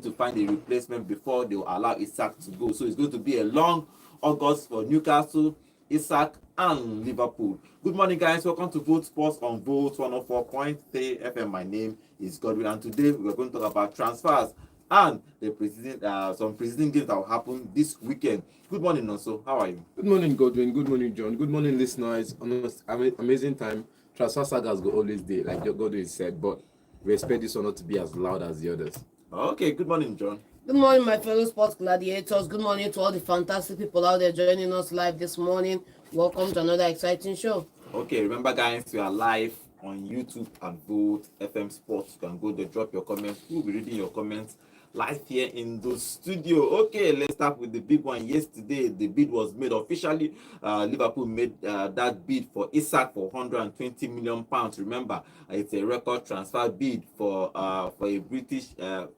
to find a replacement before they will allow Isak to go. So it's going to be a long August for Newcastle, Isak, and Liverpool. Good morning, guys. Welcome to Vote Sports on Vote 104.3 FM. My name is Godwin, and today we're going to talk about transfers and the some preseason games that will happen this weekend. Good morning, Nonso. How are you? Good morning, Godwin. Good morning, John. Good morning, listeners. Amazing time. Transfer sagas go always day, like Godwin said, but we expect this one not to be as loud as the others. Okay, good morning, John. Good morning, my fellow sports gladiators. Good morning to all the fantastic people out there joining us live this morning. Welcome to another exciting show. Okay, remember, guys, we are live on YouTube and Vote FM Sports. You can go there, drop your comments. We'll be reading your comments live here in the studio. Okay, let's start with the big one. Yesterday, the bid was made officially. Liverpool made that bid for Isak for £120 million. Remember, it's a record transfer bid for a British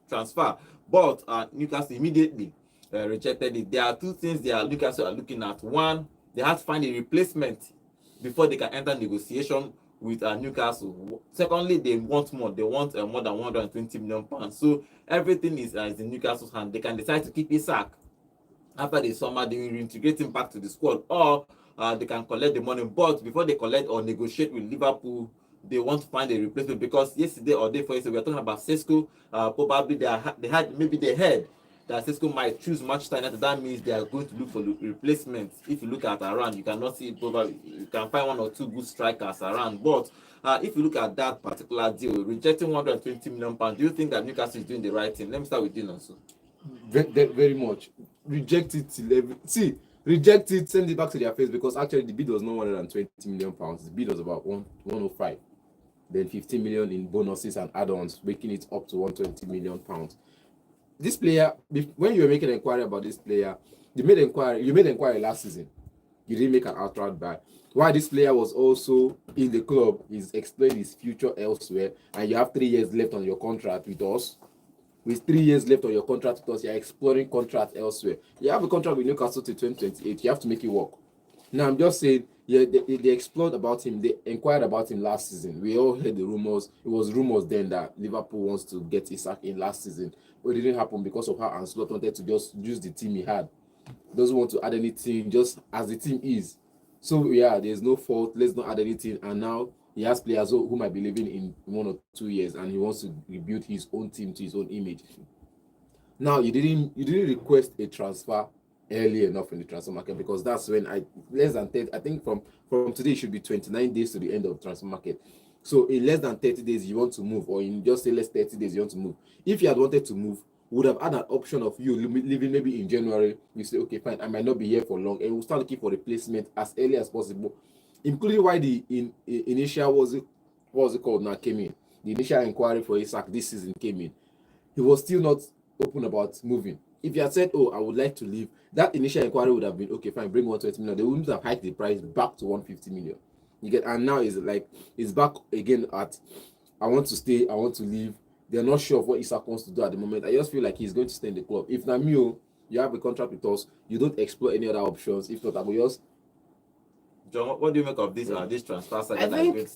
transfer. But Newcastle immediately rejected it. There are two things Newcastle are looking at. One, they have to find a replacement before they can enter negotiation with Newcastle. Secondly, they want more. They want more than £120 million. So everything is in Newcastle's hand. They can decide to keep Isak after the summer. They will reintegrate him back to the squad, or they can collect the money. But before they collect or negotiate with Liverpool, they want to find a replacement, because yesterday or day before yesterday we were talking about Sesko. Probably they heard that Sesko might choose Manchester United. That means they are going to look for replacements. If you look at around, you cannot see, probably you can find one or two good strikers around. But if you look at that particular deal, rejecting £120 million, do you think that Newcastle is doing the right thing? Let me start with you, Nonso. Very much. Reject it, send it back to their face, because actually the bid was not £120 million. The bid was about 105. Then 15 million in bonuses and add-ons, making it up to £120 million. This player, when you were making an inquiry about this player, you made inquiry last season. You didn't make an outright buy. Why this player was also in the club is exploring his future elsewhere, and you have 3 years left on your contract with us. With 3 years left on your contract with us, you're exploring contract elsewhere. You have a contract with Newcastle till 2028. You have to make it work. Now, I'm just saying, yeah, they explored about him. They inquired about him last season. We all heard the rumors. It was rumors then that Liverpool wants to get Isak in last season. But it didn't happen because of how Ancelotti wanted to just use the team he had. Doesn't want to add anything, just as the team is. So, yeah, there's no fault. Let's not add anything. And now he has players who might be leaving in 1 or 2 years, and he wants to rebuild his own team to his own image. Now, you didn't request a transfer early enough in the transfer market, because that's when less than 30, I think from today it should be 29 days to the end of the transfer market. So in less than 30 days you want to move, or in just say less 30 days you want to move. If you had wanted to move, would have had an option of you leaving maybe in January. You say, okay, fine, I might not be here for long, and we'll start looking for replacement as early as possible, including why the initial what's it called now came in. The initial inquiry for Isak this season came in. He was still not open about moving. If you had said, oh, I would like to leave, that initial inquiry would have been, okay, fine, bring 120 million. They wouldn't have hiked the price back to 150 million. You get, and now it's back again at, I want to stay, I want to leave. They're not sure of what Isak wants to do at the moment. I just feel like he's going to stay in the club. If Namio, you have a contract with us, you don't explore any other options. If not, I will just. John, what do you make of this transfer?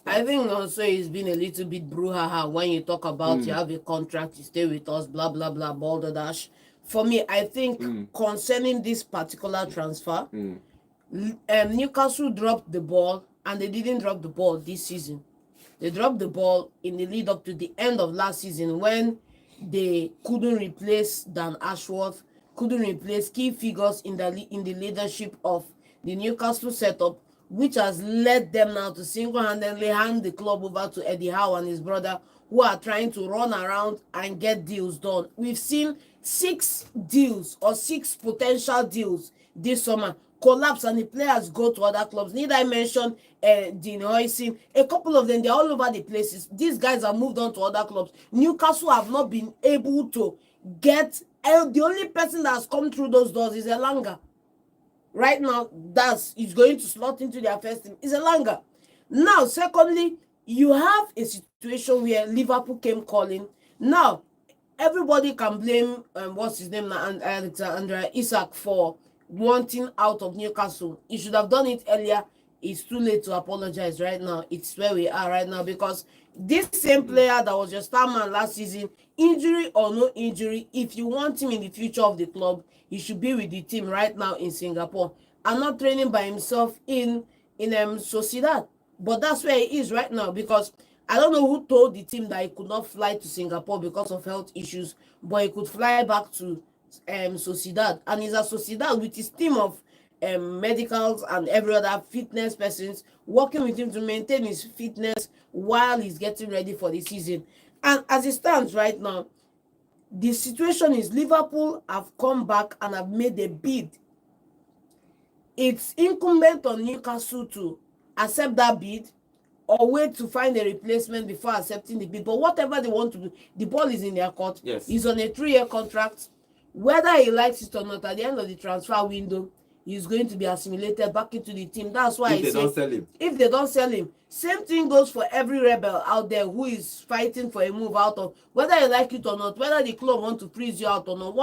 I think also it's been a little bit brouhaha when you talk about you have a contract, you stay with us, blah blah blah, balderdash. For me, I think concerning this particular transfer, Newcastle dropped the ball, and they didn't drop the ball this season. They dropped the ball in the lead up to the end of last season, when they couldn't replace Dan Ashworth, couldn't replace key figures in the leadership of the Newcastle setup, which has led them now to single-handedly hand the club over to Eddie Howe and his brother, who are trying to run around and get deals done. We've seen 6 deals or 6 potential deals this summer collapse, and the players go to other clubs. Need I mention Dean Hoyson? A couple of them, they're all over the places. These guys have moved on to other clubs. Newcastle have not been able to get... the only person that has come through those doors is Elanga. Right now, is going to slot into their first team. Is Elanga. Now, secondly, you have a situation where Liverpool came calling. Now, everybody can blame what's his name now, Alexander Isak, for wanting out of Newcastle. He should have done it earlier. it's too late to apologize right now. It's where we are right now, because this same player that was your star man last season, injury or no injury, if you want him in the future of the club, he should be with the team right now in Singapore and not training by himself in Sociedad. But that's where he is right now, because I don't know who told the team that he could not fly to Singapore because of health issues, but he could fly back to Sociedad, and he's at Sociedad with his team of medicals and every other fitness persons working with him to maintain his fitness while he's getting ready for the season. And as it stands right now, the situation is Liverpool have come back and have made a bid. It's incumbent on Newcastle to accept that bid or wait to find a replacement before accepting the bid. But whatever they want to do, the ball is in their court. Yes. He's on a 3-year contract. Whether he likes it or not, at the end of the transfer window, he's going to be assimilated back into the team. That's why if they don't sell him. If they don't sell him, same thing goes for every rebel out there who is fighting for a move out of, whether you like it or not, whether the club want to freeze you out or not.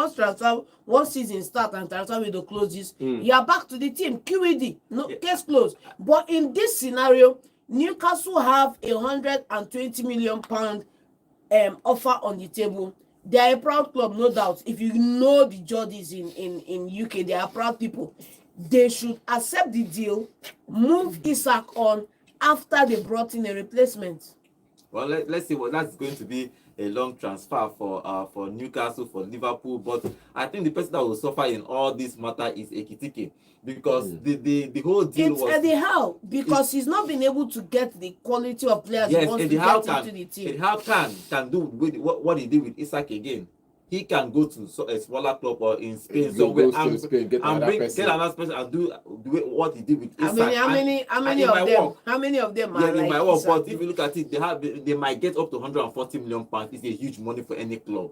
Once season starts and transfer window closes, you are back to the team. QED, no case closed. But in this scenario, Newcastle have £120 million offer on the table. They are a proud club, no doubt. If you know the Geordies in UK, they are proud people. They should accept the deal, move Isak on after they brought in a replacement. Well, let's see. What that's going to be a long transfer for Newcastle, for Liverpool. But I think the person that will suffer in all this matter is Ekitike, because the whole deal it's was Eddie Howe, because he's not been able to get the quality of players he wants to get into the team. Eddie Howe can do with what he did with Isak again. He can go to a smaller club or in Spain somewhere and get another person and do what he did with Isak. How many of them are like Isak? But if you look at it, they might get up to £140 million. It's a huge money for any club.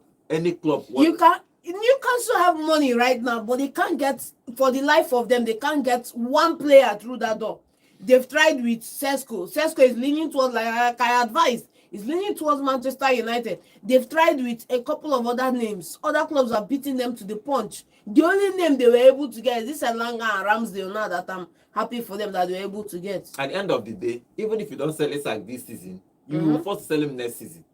Newcastle have money right now, but they can't get, for the life of them, they can't get one player through that door. They've tried with Sesko. Sesko is leaning towards, like I advised, is leaning towards Manchester United. They've tried with a couple of other names. Other clubs are beating them to the punch. The only name they were able to get is this Elanga and Ramsdale now that I'm happy for them that they were able to get. At the end of the day, even if you don't sell Isak this season, you will first sell him next season.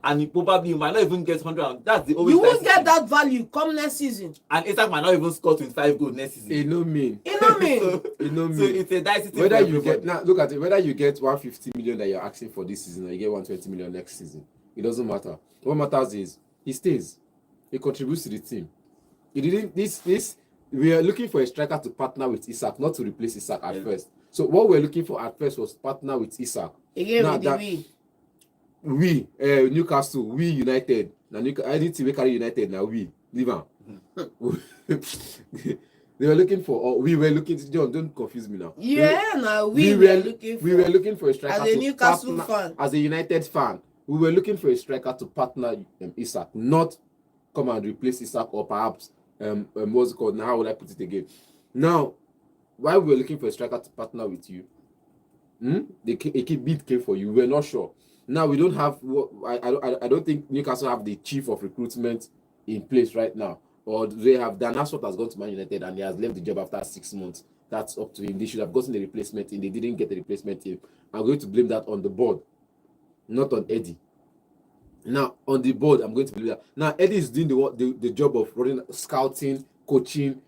And you might not even get 100. That's the always. You won't get that value come next season. And Isak might not even score 25 goals next season. It no mean. So it's a dicey thing. Whether you get, now look at it, whether you get 150 million that you're asking for this season or you get 120 million next season, it doesn't matter. What matters is he stays. He contributes to the team. He didn't we are looking for a striker to partner with Isak, not to replace Isak at first. So what we're looking for at first was partner with Isak. Again with Newcastle, we United. Now anything we carry United now we leave on. They were looking for, or we were looking. John, don't confuse me now. Yeah, we were looking for a striker as a Newcastle fan, as a United fan. We were looking for a striker to partner Isak, not come and replace Isak, or perhaps what's it called? Now how would I put it again? Now, while we were looking for a striker to partner with you, a bid came for you. We were not sure. Now we don't have. I don't think Newcastle have the chief of recruitment in place right now, or they have. The nassr has gone to Man United and he has left the job after 6 months. That's up to him. They should have gotten the replacement in. They didn't get the replacement in. I'm going to blame that on the board, not on Eddie. Now on the board, I'm going to blame that. Now Eddie is doing the job of running, scouting, coaching,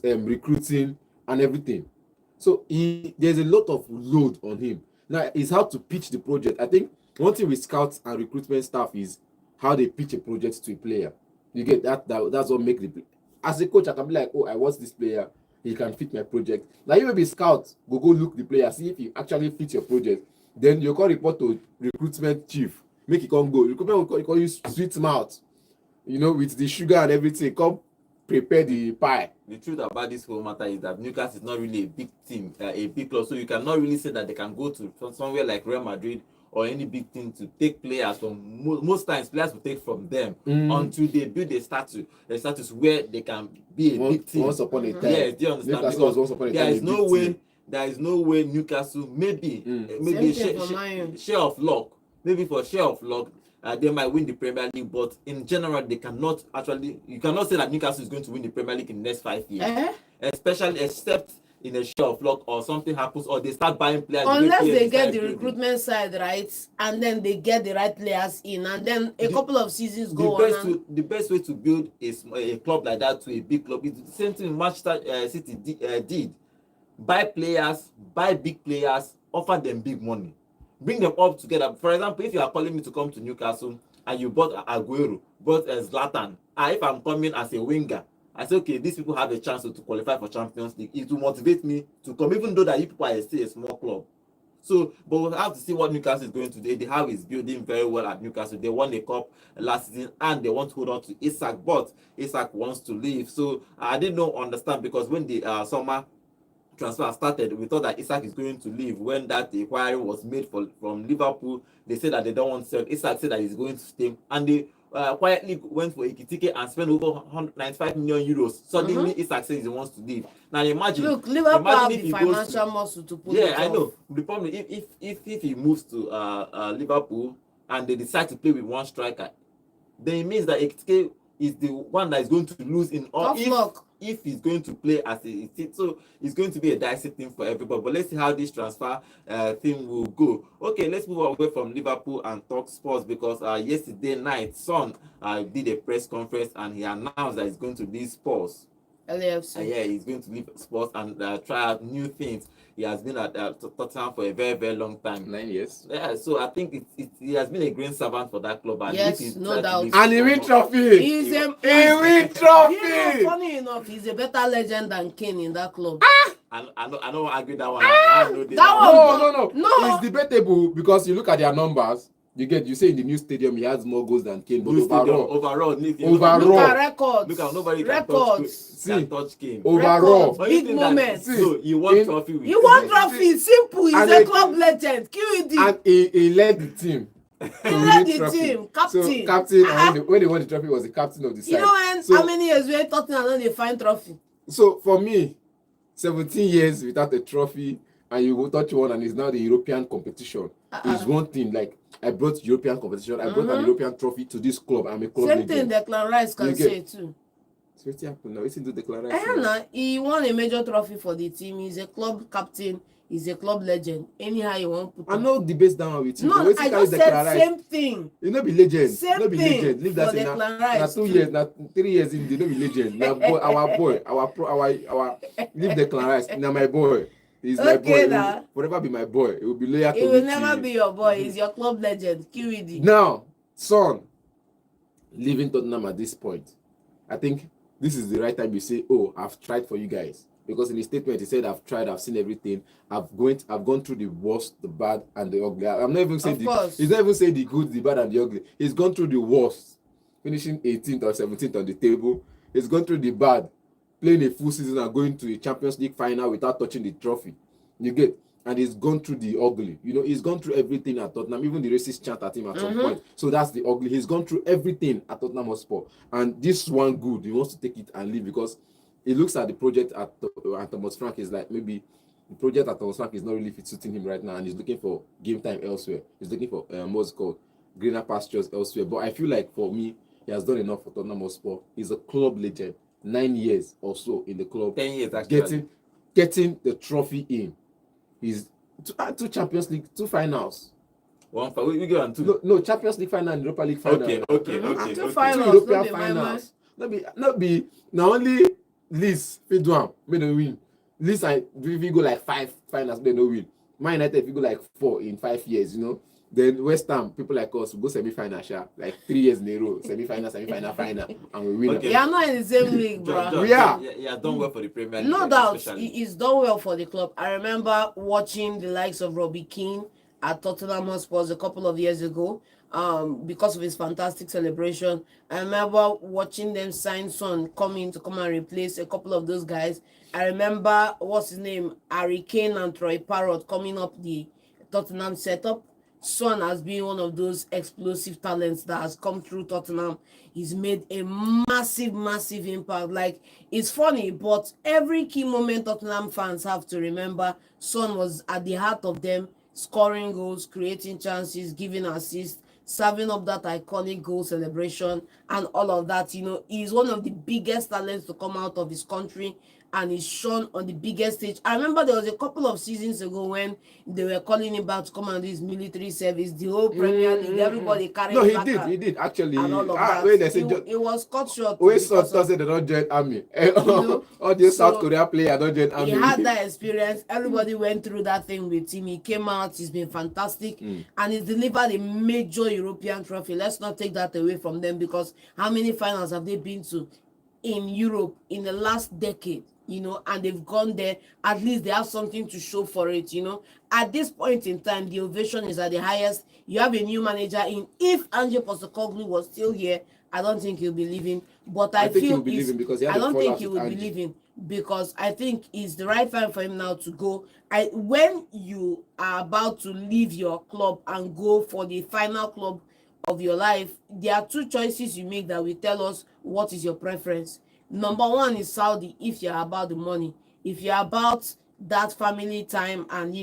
recruiting, and everything. So there's a lot of load on him. Now, it's how to pitch the project. I think one thing with scouts and recruitment staff is how they pitch a project to a player. You get that? That's what makes the. As a coach, I can be like, oh, I want this player. He can fit my project. Now, you may be scout. Go look the player. See if he actually fits your project. Then you can report to recruitment chief. Make it come go. Recruitment will call you sweet mouth. With the sugar and everything. Come prepare the pie. The truth about this whole matter is that Newcastle is not really a big team, a big club, so you cannot really say that they can go to somewhere like Real Madrid or any big team to take players from. Most times, players will take from them until they build a status where they can be a big team. Once upon a time. Yes, do you understand? Newcastle was once upon a time. There is no way Newcastle, maybe share of luck. Maybe for share of luck, they might win the Premier League, but in general, they cannot actually. You cannot say that Newcastle is going to win the Premier League in the next 5 years, especially except in a show of luck or something happens or they start buying players. Unless they get start the building. recruitment side right, and then they get the right players in, and then a couple of seasons go on. The best way to build a club like that to a big club is the same thing Manchester City did. Buy players, buy big players, offer them big money, bring them up together. For example, if you are calling me to come to Newcastle and you bought Aguero, bought Zlatan, if I'm coming as a winger, I say, okay, these people have a chance to qualify for Champions League. It will motivate me to come, even though that you people are still a small club. So, but we'll have to see what Newcastle is going to do. They have is building very well at Newcastle. They won a cup last season and they want to hold on to Isak, but Isak wants to leave. So I didn't understand because when the summer transfer started, we thought that Isak is going to leave. When that inquiry was made from Liverpool, they said that they don't want to sell. Isak said that he's going to stay, and they quietly went for Ekitike and spent over 95 million euros. Suddenly, Isak says he wants to leave. Now imagine. Look, Liverpool have the financial muscle to pull. Yeah, I know. The problem if he moves to Liverpool and they decide to play with one striker, then it means that Ekitike is the one that is going to lose in all. If he's going to play as a so it's going to be a dicey thing for everybody. But let's see how this transfer thing will go. Okay, let's move away from Liverpool and talk sports because yesterday night Son did a press conference and he announced that he's going to leave Spurs. LAFC. Yeah, he's going to leave Spurs and try out new things. He has been at Tottenham for a very, very long time. 9 years. Yeah, so I think he has been a great servant for that club. And yes, no doubt. And he win trophy. He's a win trophy. You know, funny enough, he's a better legend than Kane in that club. I don't argue that one. No. It's debatable because you look at their numbers. You say in the new stadium he has more goals than Kane, but overall, look at records. Look at nobody records. can touch Kane. Overall, big moments. So you want trophy with you want trophy, simple. He's a club legend. QED. And he led the team. He led the team, captain. So captain, and when they won the trophy, was the captain of the side. You know how many years we Tottenham and they find trophy? So for me, 17 years without a trophy, and you go touch one, and it's now the European competition. Is one thing. Like I brought European competition, I brought an European trophy to this club. I'm a club same legend. thing Declan Rice can say too. So what's happened now? Listen to Declan Rice. He won a major trophy for the team. He's a club captain. He's a club legend. Anyhow you want to put I know the base down with you. No, I just said same thing. You know be legend. Same no be thing. Legend. Leave that in now 2 years, now 3 years in, they no be legend. Now boy, our leave Declan Rice. Now my boy. He's my boy. He will forever be my boy. He will be loyal to me. He will never be your boy. He's your club legend. QED. Now, Son, leaving Tottenham at this point, I think this is the right time you say, oh, I've tried for you guys. Because in his statement, he said, I've tried, I've seen everything. I've gone through the worst, the bad, and the ugly. I'm not even saying he's not even saying the good, the bad, and the ugly. He's gone through the worst, finishing 18th or 17th on the table. He's gone through the bad, playing a full season and going to a Champions League final without touching the trophy. You get? And he's gone through the ugly. You know, he's gone through everything at Tottenham, even the racist chant at him at some point. So that's the ugly. He's gone through everything at Tottenham Hotspur. And this one good, he wants to take it and leave because he looks at the project at Thomas Frank is like maybe the project at Thomas Frank is not really suiting him right now, and he's looking for game time elsewhere. He's looking for what's called greener pastures elsewhere. But I feel like for me, he has done enough for Tottenham Hotspur. He's a club legend. 9 years or so in the club. 10 years actually. Getting the trophy in. He's two Champions League, 2 finals. One for we go on 2. No, Champions League final and Europa League final. Okay. 2 finals. 2 European finals. Not be now only Leeds fit do am may no win. Leeds and if you go like 5 finals, they no win. Man United if you go like 4 in 5 years, you know. Then West Ham, people like us, will go semi-final, like 3 years in a row, semi-final, final, and we win. Okay. You are not in the same league, bro. We are. Yeah, done well for the Premier League. No doubt, he's done well for the club. I remember watching the likes of Robbie Keane at Tottenham Hotspur a couple of years ago, because of his fantastic celebration. I remember watching them sign Son come and replace a couple of those guys. I remember, what's his name, Harry Kane and Troy Parrott coming up the Tottenham setup. Son has been one of those explosive talents that has come through Tottenham. He's made a massive impact. Like, it's funny, but every key moment Tottenham fans have to remember, Son was at the heart of them, scoring goals, creating chances, giving assists, serving up that iconic goal celebration, and all of that. You know, he's one of the biggest talents to come out of his country, and he's shown on the biggest stage. I remember there was a couple of seasons ago when they were calling him back to come and do his military service. The whole Premier League, everybody carried. No, he did actually. And all of that. When they say It was cut short. when Son said they don't join army, all these South Korea players don't join army. He had that experience. Everybody went through that thing with him. He came out. He's been fantastic, and he's delivered a major European trophy. Let's not take that away from them, because how many finals have they been to in Europe in the last decade? And they've gone there. At least they have something to show for it. At this point in time, the ovation is at the highest. You have a new manager in. If Ange Postecoglou was still here, I don't think he'll be leaving. But I think feel he'll be leaving because I don't think he would be leaving, because I think it's the right time for him now to go. When you are about to leave your club and go for the final club of your life, there are two choices you make that will tell us what is your preference. Number one is Saudi, if you're about the money. If you're about that family time and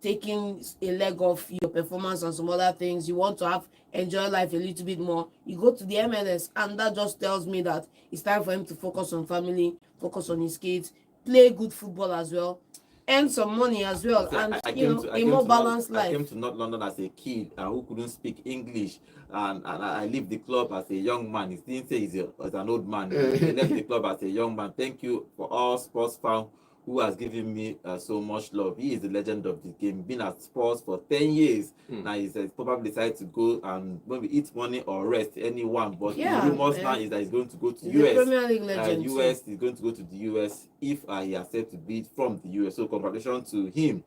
taking a leg off your performance and some other things, you want to enjoy life a little bit more, you go to the MLS, and that just tells me that it's time for him to focus on family, focus on his kids, play good football as well, earn some money as well, and a more balanced life. I came to North London as a kid who couldn't speak English, and I left the club as a young man. He didn't say he's an old man. He left the club as a young man. Thank you for all sports fans who has given me so much love. He is the legend of the game. Been at Spurs for 10 years. Now he's probably decided to go and maybe eat money or rest, anyone. But the rumors now is that he's going to go to US. Premier League legend. US, he's going to go to the US if he accepts to be from the US. So congratulations to him.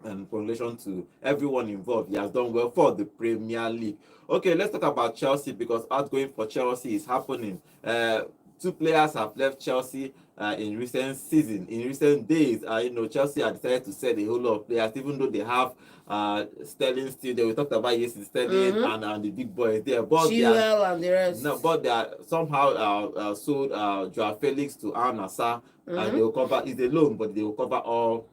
And congratulations to everyone involved. He has done well for the Premier League. Okay, let's talk about Chelsea, because outgoing for Chelsea is happening. Two players have left Chelsea in recent season. In recent days, Chelsea have decided to sell a whole lot of players, even though they have Sterling still there. We talked about yesterday, Sterling and the big boys there. But Joao and the rest. No, but they are somehow sold Joao Felix to Al Nassr, and they will cover. It's a loan, but they will cover all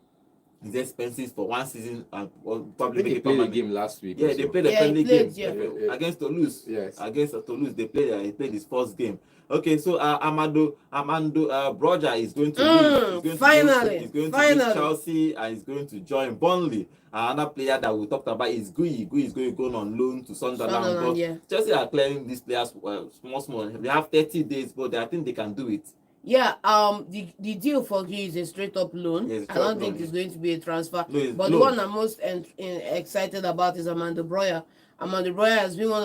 his expenses for one season, and probably make they played a game last week. Yeah, they played a friendly game against Toulouse. Yes, against Toulouse, he played his first game. Okay, so Armando Broja is going to leave. He's going to leave Chelsea, and he's going to join Burnley. Another player that we talked about is Gui. Gui is going to go on loan to Sunderland. But Chelsea are clearing these players small. They have 30 days, but I think they can do it. Yeah, the deal for Gui is a straight up loan. Yes, I don't think it's going to be a transfer. No, but the one I'm most excited about is Armando Broja. Armando Broja has been one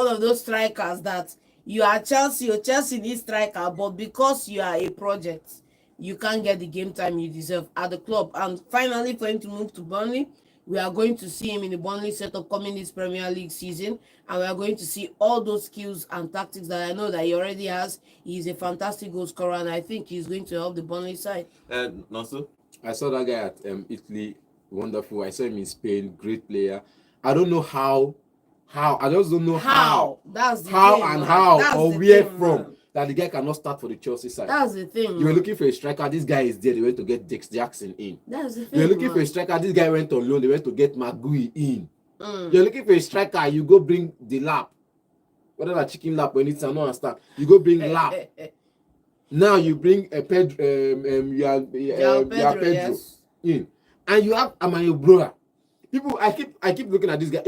of those strikers that you are Chelsea, or Chelsea needs striker, but because you are a project, you can't get the game time you deserve at the club. And finally, for him to move to Burnley, we are going to see him in the Burnley setup coming this Premier League season, and we are going to see all those skills and tactics that I know that he already has. He's a fantastic goal scorer, and I think he's going to help the Burnley side. Nassr? I saw that guy at Italy, wonderful. I saw him in Spain, great player. I don't know how. I just don't know how. That's the how thing, and man. how That's or the where thing, from man. That the guy cannot start for the Chelsea side. That's the thing. You were looking for a striker. This guy is there. They went to get Dex Jackson in. That's the thing. You're looking for a striker. This guy went on loan. They went to get Magui in. You're looking for a striker. You go bring the lap. Whether that chicken lap when it's I don't understand. You go bring lap. Now you bring a Pedro. Pedro in, and you have Amaya Broja. People, I keep looking at this guy.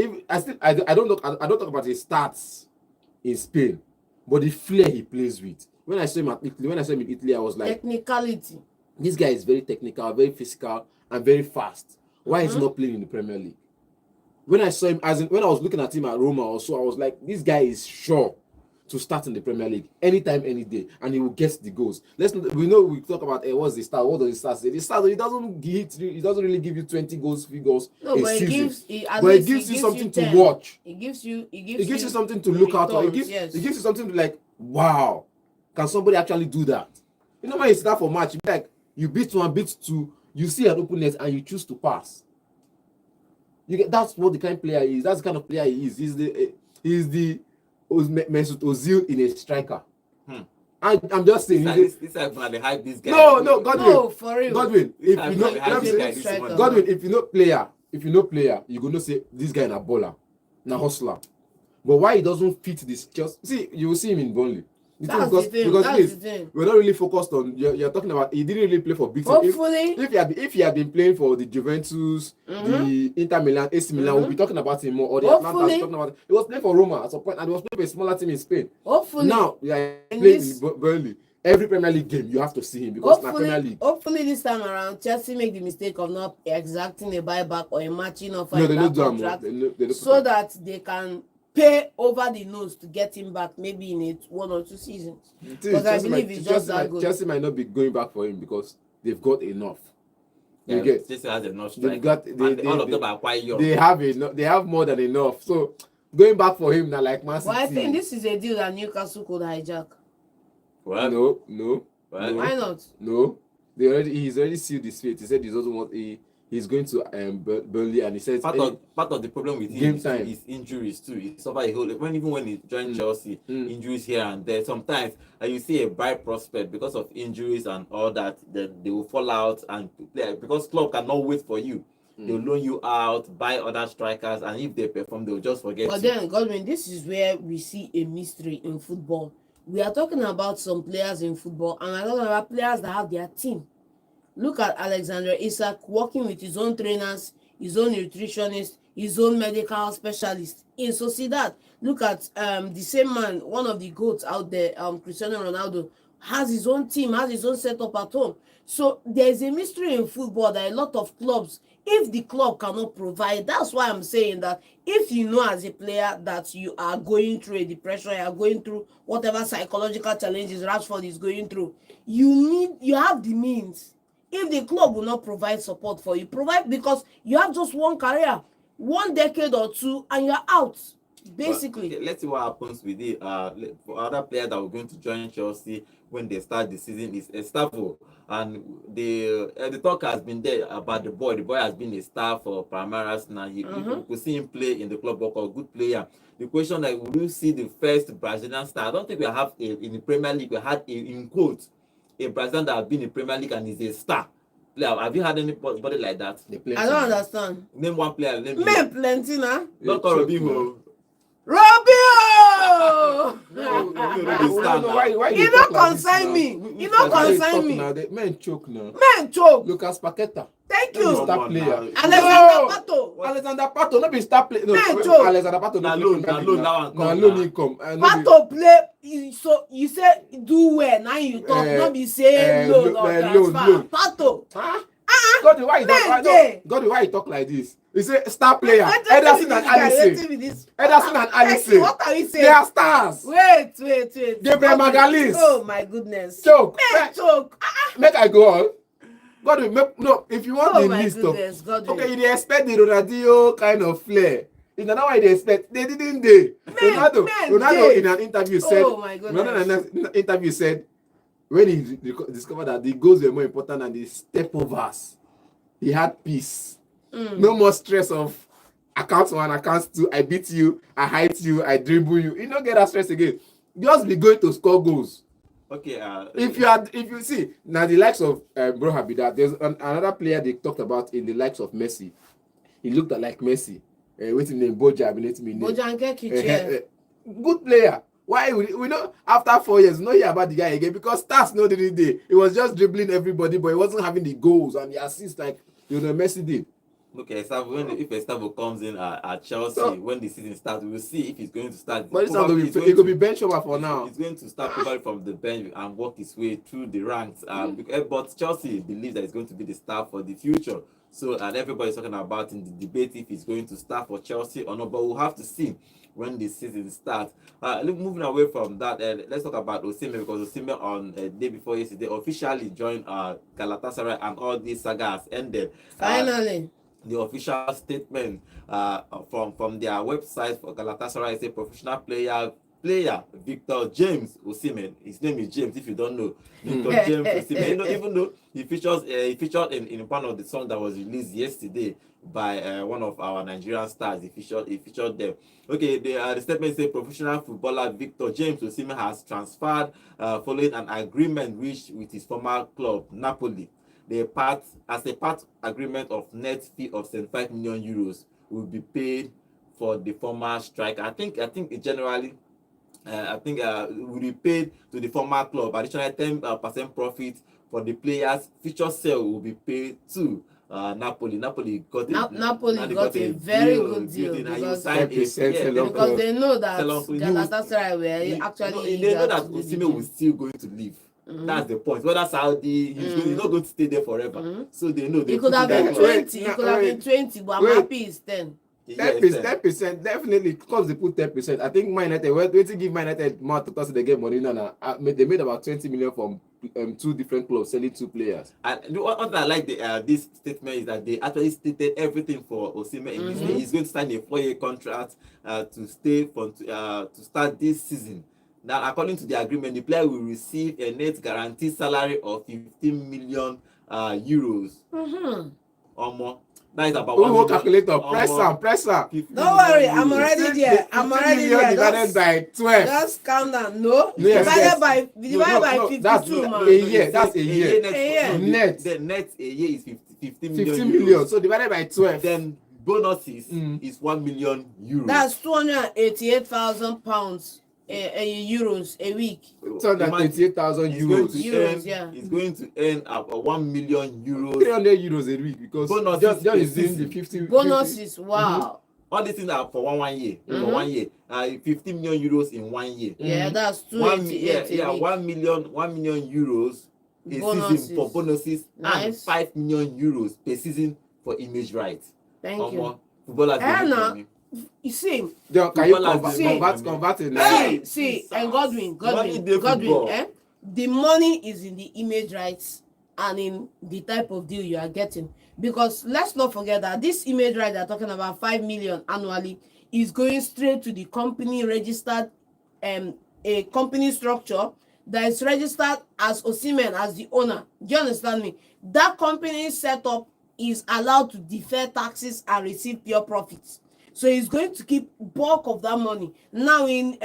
I don't talk about his stats in Spain, but the flair he plays with. When I saw him in Italy, I was like, technicality. This guy is very technical, very physical, and very fast. Why is he not playing in the Premier League? When I saw him, when I was looking at him at Roma also, I was like, this guy is sure to start in the Premier League anytime, any day, and he will get the goals. We talk about what's the start? What does the start say? The start, he doesn't really give you 20 goals, 3 goals a season. It gives you something to watch. It gives you something to look out for. It gives you something to like, wow, can somebody actually do that? You know when you start for match, you beat 1, beat 2, you see an open net and you choose to pass. That's what the kind of player he is. That's the kind of player he is. He's the Mesut Ozil in a striker. I'm just saying. This is the hype this guy. No, Godwin. No, for real. Godwin, if you know player, you're gonna say this guy na baller, na hustler. But why he doesn't fit this? Just see, you will see him in Burnley. That's the thing. Because That's please, the thing. we're not really focused on. You're talking about. He didn't really play for big team. Hopefully, If he had been playing for the Juventus, the Inter Milan, AC Milan, we'll be talking about him more. Or the Atalanta, we'll talking about. He was playing for Roma at some point, and he was playing for a smaller team in Spain. hopefully. Now, yeah, playing in Burnley. Every Premier League game, you have to see him because it's Premier League. Hopefully, this time around, Chelsea make the mistake of not exacting a buyback or a matching offer No, in they that don't contract, they so that they can pay over the nose to get him back, maybe in 1 or 2 seasons. Because I believe he's just that good. Chelsea might not be going back for him because they've got enough. Yeah, you get? Chelsea has enough They've strike. got All of them are quite young. They have enough. They have more than enough. So going back for him now, like Man City. Well, I think this is a deal that Newcastle could hijack. Well, No. Why not? No. He's already sealed his fate. He said he doesn't want he's going to Burnley, and he says part of the problem with him is injuries too. He suffered a whole even when he joined Chelsea, injuries here and there. Sometimes you see a bright prospect because of injuries and all that, then they will fall out, and because club cannot wait for you. They'll loan you out, buy other strikers, and if they perform, they'll just forget. But then, Godwin, this is where we see a mystery in football. We are talking about some players in football, and I'm talking about players that have their team. Look at Alexander Isak working with his own trainers, his own nutritionist, his own medical specialist in Sociedad. Look at the same man, one of the GOATs out there, Cristiano Ronaldo, has his own team, has his own setup at home. So there's a mystery in football that a lot of clubs, if the club cannot provide, that's why I'm saying that if you know as a player that you are going through a depression, you are going through whatever psychological challenges Rashford is going through, you have the means. If the club will not provide support for you, provide, because you have just one career, 1 decade or 2, and you're out. Basically. Well, okay, let's see what happens with the other player that we're going to join Chelsea when they start the season is Estavo, and the talk has been there about the boy. The boy has been a star for Palmeiras. Now you could see him play in the club, a good player. The question that will you see the first Brazilian star? I don't think we have in the Premier League. We had in quotes a Brazilian that has been in Premier League and is a star player. Have you had anybody like that? I don't understand. Name one player. Men plenty now. Dr. Robinho. Robinho! Why You don't consign me. You don't consign me. Men choke now. Men choke. Lucas Paqueta. Thank you. Star player. Alexander Pato. Alexander Pato, not be star player. No, choke. Alexander Pato. Na loan income. Pato play. So you say do well. Now you talk. Not be saying loan or transfer. Pato. God, why you talk like this? You say star player. Ederson and Alisson. Ederson and Alisson. What are you saying? They are stars. Wait. Gabriel Magalhaes. Oh my goodness. Choke. Choke. Make I go on. God, if you want the list of, okay, you expect the Ronaldinho kind of flair. It's not why they expect. They didn't. Ronaldo in an interview said. Oh my goodness. Ronaldo in an interview said when he discovered that the goals were more important than the step overs, he had peace. No more stress of account 1, account 2. I beat you, I hide you, I dribble you. You don't get that stress again. Just be going to score goals. Okay. If you see now the likes of Bro Habidat, there's another player they talked about in the likes of Messi. He looked like Messi. What's his name? Bojan Nkeki. Good player. Why we know after 4 years we know hear about the guy again because stats no didn't day. He was just dribbling everybody, but he wasn't having the goals and the assists like Messi did. Look, if Estavo comes in at Chelsea when the season starts, we will see if he's going to start. But it could be bench over for now. He's going to start probably from the bench and work his way through the ranks. But Chelsea believes that he's going to be the star for the future. So and everybody's talking about in the debate if he's going to start for Chelsea or not. But we'll have to see when the season starts. Moving away from that, let's talk about Osimhen, because Osimhen on the day before yesterday officially joined Galatasaray, and all these sagas ended. Finally. The official statement from their website for Galatasaray is a professional player Victor James Osimhen. His name is James, if you don't know. Victor James Osimhen. Even though he featured in one of the songs that was released yesterday by one of our Nigerian stars. He featured them. Okay, the statement says professional footballer Victor James Osimhen has transferred following an agreement reached with his former club Napoli. As a part agreement of net fee of 75 million euros will be paid for the former striker. I think it generally I think will be paid to the former club. Additional 10% profit for the players. Future sale will be paid to Napoli. Napoli got Napoli got a very good deal because they know that Galatasaray were actually they know that Osimhen was still going to leave. That's the point. Whether Saudi, he's not going to stay there forever. So they know they could have been 20. He could have been 20, but I'm happy it's 10. 10%, definitely, because they put 10%. I think Man United, wait to give Man United more to toss they get money now. They made about 20 million from 2 different clubs selling 2 players. And what I like this statement is that they actually stated everything for Osimhen. He's going to sign a 4-year contract to stay to start this season. Now, according to the agreement, the player will receive a net guaranteed salary of 15 million euros or more. That is about one calculator. Press her. Don't worry, I'm already there. I'm already there. Divided by 12. Just calm down. No, divided by 52. That's a year. That's a year. Net. The net a year is 15 million. So divided by 12. Then bonuses is 1 million euros. That's 288,000 pounds. Euros a week. 288,000 euros. He's going to earn 1 million euros. 300 euros a week because bonuses just is doing the 50 bonuses. Wow. All these things are for one year. For 1 year. 15 million euros in 1 year. Yeah, that's 288. 1 million euros a season for bonuses and 5 million euros per season for image rights. Thank you. Footballers you see, can you convert it? See, and Godwin, the money is in the image rights and in the type of deal you are getting. Because let's not forget that this image right they're talking about 5 million annually is going straight to the company registered, a company structure that is registered as Osimhen as the owner. Do you understand me? That company setup is allowed to defer taxes and receive pure profits. So he's going to keep bulk of that money. Now, we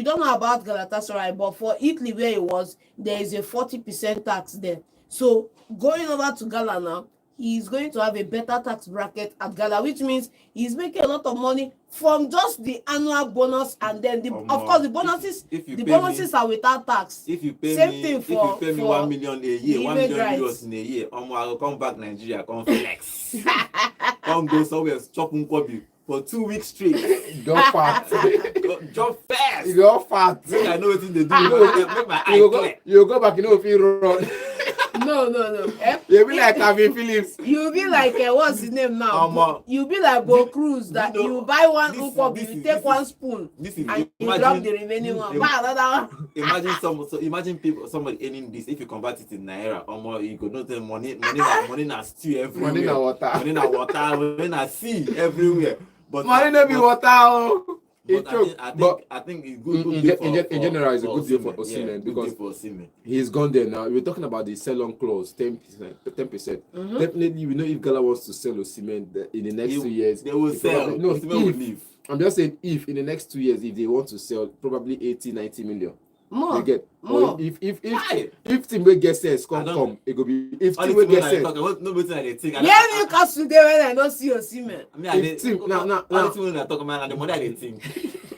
don't know about Galatasaray, but for Italy where it was, there is a 40% tax there. So going over to Gala now, he's going to have a better tax bracket at Gala, which means he's making a lot of money from just the annual bonus, and then of course the bonuses. The bonuses are without tax. If you pay me 1 million a year, 1 million euros in a year, I will come back Nigeria, come flex, come go somewhere, chop unkobi. For 2 weeks straight. Jump fast. Jump fast. You're fat. I know what they do. Make my eye clear. You go back, if you run. No. You'll be like Calvin Phillips. You'll be like, what's his name now? You'll be like Bo Cruz, that you buy one unkobi, you take 1 spoon, and you drop the remaining one. Buy another one. Imagine somebody earning this. If you convert it in naira, you could not tell money na stew everywhere. Money na water. Money na sea everywhere. But money no be water. I think it's good. In general, it's a good deal for Osimhen because he's gone there now. We're talking about the sell-on clause, 10%. Definitely, we know if Gala wants to sell Osimhen in the next 2 years, they will sell. Osimhen will leave. I'm just saying, if in the next 2 years, if they want to sell, probably 80-90 million. More. They get more. If team will get sales, come. It will be if team will get sales. Yeah, Newcastle today when I don't see Osimhen. If team now team I talk about the money I think.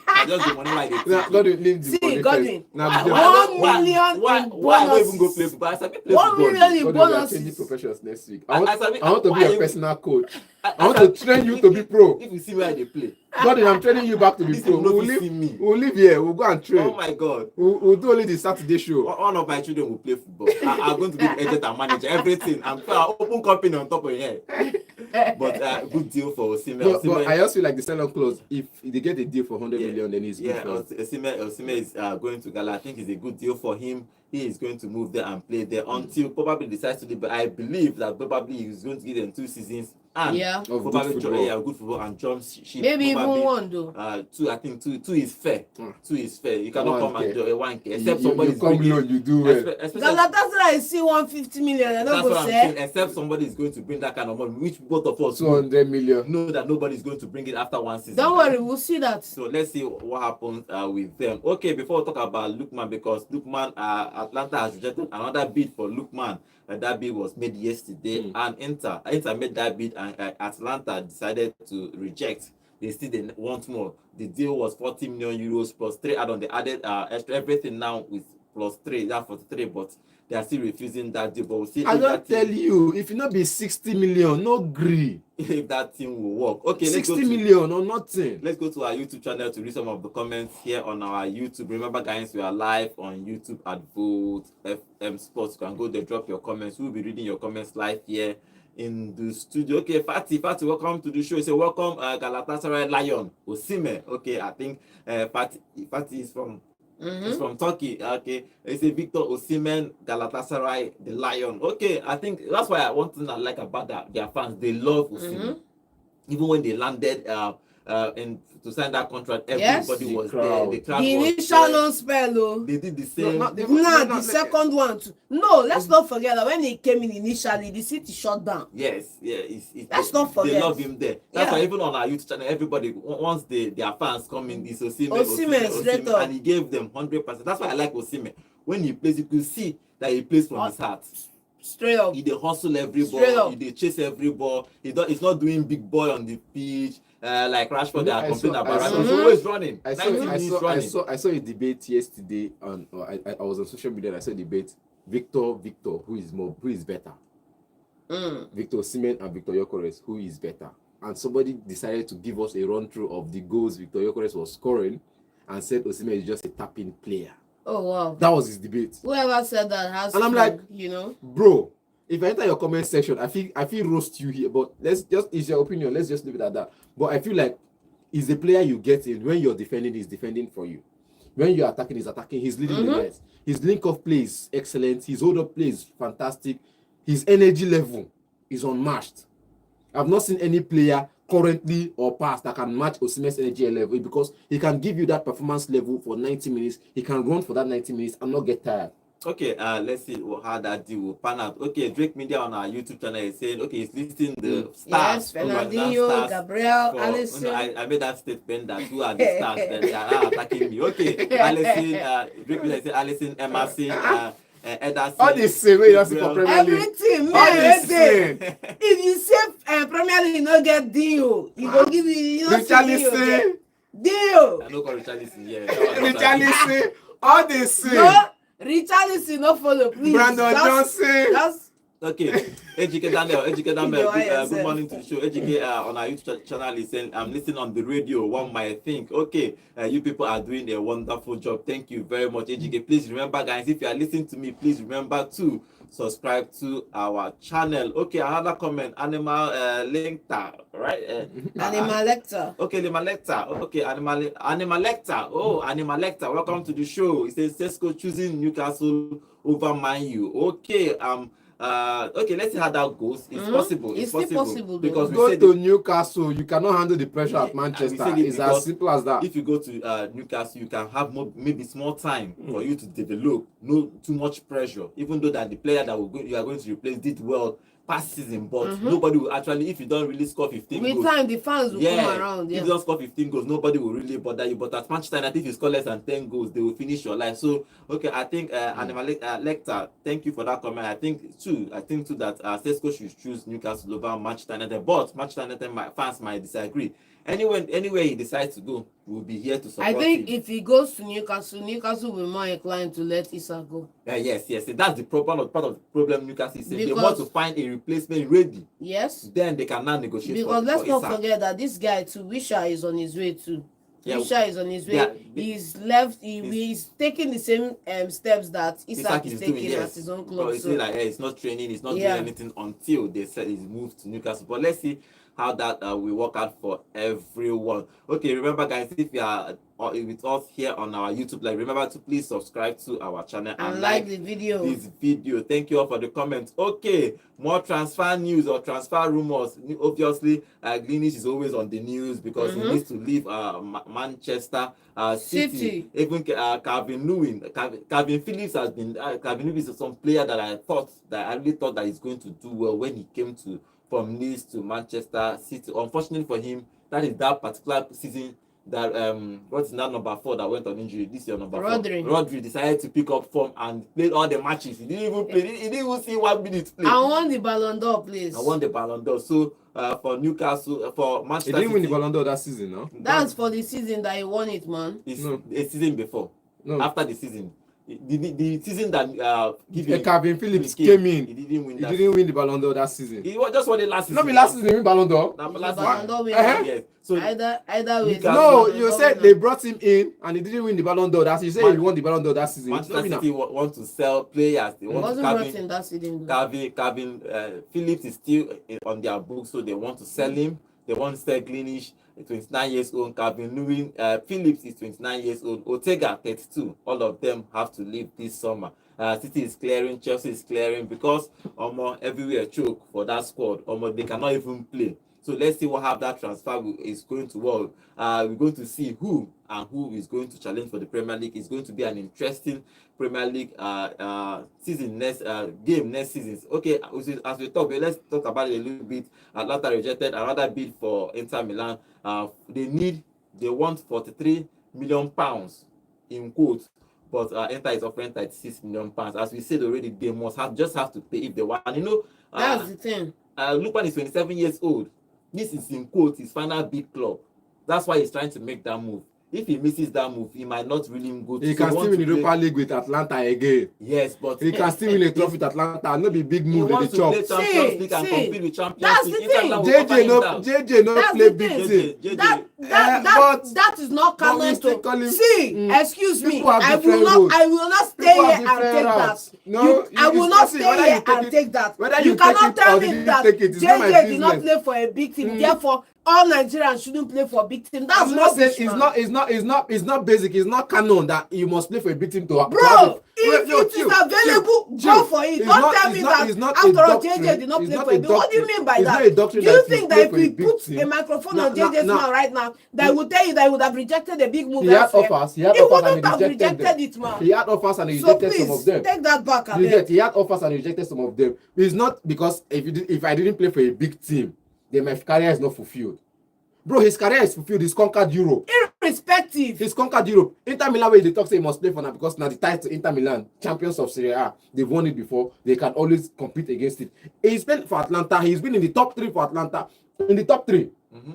I just the money like they think. Godwin leave the money. Godwin. Now 1 million in bonus. Why not even go play football? I said 1 million in bonus. Changing professions next week. I want to be a personal coach. I want to train you to be pro. If you see where they play. Godwin, I'm training you back to be pro. We'll live here. We'll go and train. Oh my God. We'll do only the Saturday show. One of my children will play football. I'm going to be the agent and manager. Everything. I'm open company on top of your head. But good deal for Osimhen. But I also feel like the sell-on clause. If they get a deal for 100 million, then he's good. Osimhen is going to Gala. I think it's a good deal for him. He is going to move there and play there until probably decides to leave. But I believe that probably he's going to give them 2 seasons and probably good football and jump ship. Maybe even 1 though. 2. I think 2 is fair. 2 is fair. You cannot come and do a 1K except somebody is come low. You do well. Galatasaray is still 150 million. I don't go say. Except somebody is going to bring that kind of money, which both of us 200 million. Know that nobody is going to bring it after 1 season. Don't worry, we'll see that. So let's see what happens with them. Okay, before we talk about Lookman, because Lookman, Atalanta has rejected another bid for Lookman. That bid was made yesterday, and Inter made that bid, and Atalanta decided to reject they still they want more. The deal was 40 million euros plus 3 add-on. They added extra everything now with plus 3, that's 43, but they are still refusing that deal. But we'll see I if don't that tell thing, you, if it not be 60 million, no gree. if that thing will work. Okay, let's 60 go to million or nothing. let's go to our YouTube channel to read some of the comments here on our YouTube. Remember, guys, we are live on YouTube at Vote FM Sports. You can go there, drop your comments. We'll be reading your comments live here in the studio. Okay, Fatih, welcome to the show. Say welcome, Galatasaray Lion Osimhen. Okay, I think Fatih is from it's from Turkey. Okay, it's a Victor Osimhen, Galatasaray, the Lion. Okay, I think that's why one thing I like about their fans. They love Osimhen. Even when they landed in to sign that contract, everybody was there. The crowd The was initial there. non spell. They did the same. The second one too. No, let's not forget that when he came in initially, the city shut down. Yes, yeah. Let's not forget. They love him there. That's why even on our YouTube channel, everybody once their fans come in, it's Osimhen, and he gave them 100%. That's why I like Osimhen. When he plays, you can see that he plays from his heart. Straight up. He dey hustle every ball. He dey chase every ball. He's not doing big boy on the pitch like Rashford. They are complaining about Rashford. He's always running. I saw a debate yesterday on. I was on social media. And I saw a debate. Victor, who is better? Victor Osimhen and Victor Gyökeres, who is better? And somebody decided to give us a run through of the goals Victor Gyökeres was scoring, and said Osimhen is just a tapping player. Oh wow. That was his debate. Whoever said that has and I'm like, bro, if I enter your comment section, I feel roast you here, but it's your opinion. Let's just leave it at that. But I feel like he's the player you get in when you're defending, he's defending for you. When you're attacking, he's attacking. He's leading the lines. His link-off play is excellent. His hold-up play is fantastic. His energy level is unmatched. I've not seen any player currently or past that can match Osimhen's energy level, because he can give you that performance level for 90 minutes. He can run for that 90 minutes and not get tired. Okay, let's see how that deal will pan out. Okay, Drake Media on our YouTube channel is saying, okay, he's listing the stars. Yes, Fernandinho, Gabriel, Alisson. I made that statement that who are the stars that they are attacking me. Okay, Alisson, Drake Media says Alisson, Emerson, Ederson. All the same way you see for Premier League. Everything, man. If you say Premier League no get deal, you go give you Richarlison. Deal. I don't call Richarlison, yeah. Richarlison, all the same. No, Richarlison no follow, please. Brandon Johnson. That's okay. Ejike Daniel, good morning to the show. Ejike on our YouTube channel is saying, I'm listening on the radio. One might think, okay, you people are doing a wonderful job. Thank you very much, Ejike. Please remember, guys, if you are listening to me, please remember to subscribe to our channel. Okay, another comment, Animal Lecter, right? Animal Lecter. Okay, Animal Lecter. Okay, Animal Lecter. Oh, Animal Lecter. Welcome to the show. It says Sesko choosing Newcastle over Man U. Okay, okay, let's see how that goes. It's possible. It's possible because go to Newcastle, you cannot handle the pressure at Manchester. It's as simple as that. If you go to Newcastle, you can have maybe small time for you to develop. No too much pressure. Even though that the player that you are going to replace did well past season, but nobody will actually, if you don't really score 15 goals. With time, the fans will come around. If you don't score 15 goals, nobody will really bother you. But at Manchester United, if you score less than 10 goals, they will finish your life. So, okay, I think Animal Lecter, thank you for that comment. I think too that Sesko should choose Newcastle over Manchester United. But Manchester United fans might disagree. Anywhere he decides to go, we'll be here to support him. I think if he goes to Newcastle will be more inclined to let Isak go. Yes. That's the part of the problem Newcastle is saying. They want to find a replacement ready. Yes. Then they can now negotiate. Because let's not forget that this guy too, Wisha is on his way too. Wisha is on his way. Yeah, he's taking the same steps that Isak is taking at his own club. It's like he's not training, he's not doing anything until they said he's moved to Newcastle. But let's see how that will work out for everyone. Okay, remember, guys, if you are with us here on our YouTube, remember to please subscribe to our channel and like the video. This video. Thank you all for the comments. Okay, more transfer news or transfer rumors. Obviously, Greenish is always on the news because he needs to leave Manchester City. Even Calvin Phillips has been. Calvin Phillips is some player that I really thought that he's going to do well when he came from Leeds to Manchester City. Unfortunately for him, that particular season that what's that number 4 that went on injury this year, number 4. Rodri decided to pick up form and played all the matches. He didn't even play. He didn't even see 1 minute play. I won the Ballon d'Or, please. I won the Ballon d'Or. So for Newcastle, for Manchester He didn't win the City, Ballon d'Or that season, no? That's for the season that he won it, man. It's No. a season before. No. After the season. The season that Calvin Phillips came in. He didn't win. He didn't win the Ballon d'Or that season. He just won it last season. Not me last season, he win Ballon d'Or. Last Ballon season. d'Or winner. Yes. So Either way. Newcastle- No, you said they brought him in and he didn't win the Ballon d'Or. That's you said he won the Ballon d'Or that season. Manchester City want to sell players. They He want wasn't to brought in that season. Calvin Phillips is still on their books, so they want to sell him. They want to sell Greenish, 29 years old. Calvin Lewin, Phillips is 29 years old. Ortega, 32. All of them have to leave this summer. City is clearing, Chelsea is clearing because everywhere choke for that squad. They cannot even play. So let's see what how that transfer is going to work. We're going to see who is going to challenge for the Premier League. It's going to be an interesting Premier League season next season. Okay, as we talk, let's talk about it a little bit. Atalanta rejected another bid for Inter Milan. They want 43 million pounds in quotes, but Inter is offering 36 million pounds. As we said already, they just have to pay if they want. That's the thing. Lookman is 27 years old. This is in quote his final big club. That's why he's trying to make that move. If he misses that move, he might not really go to. He can still win the Europa League with Atlanta again. Yes, but he can still win a trophy with Atlanta. Not be big move in the chop. He wants to play Champions League and compete with Champions That's League. the thing. JJ no That's play the big thing. team. That is not canon. Excuse me. People have I different will roads. not stay People have here and different take routes. that. No, I will not stay here and take that. Whether You you cannot take it tell or me you that didn't take it, it's not my JJ did not business. play for a big team. Therefore, all Nigerians shouldn't play for a big team. That's I'm not saying rubbish, it's not basic, it's not canon that you must play for a big team to Bro, if it is available, go for it. Don't tell me that after all JJ did not play for a big. What do you mean by that? Do you think that if we put a microphone on JJ's mouth right now, that will tell you that he would have rejected a big move? He had offers, he wouldn't have rejected them. it, man. He had offers and he So rejected some of them. take that back. He had offers and he rejected some of them. It's not because if I didn't play for a big team, then my career is not fulfilled. Bro, his career is fulfilled. He's conquered Europe. Irrespective. He's conquered Europe. Inter Milan, where they talk say he must play for now because now the title Inter Milan, champions of Serie A, they've won it before. They can always compete against it. He's been for Atlanta. He's been in the top 3 for Atlanta. In the top 3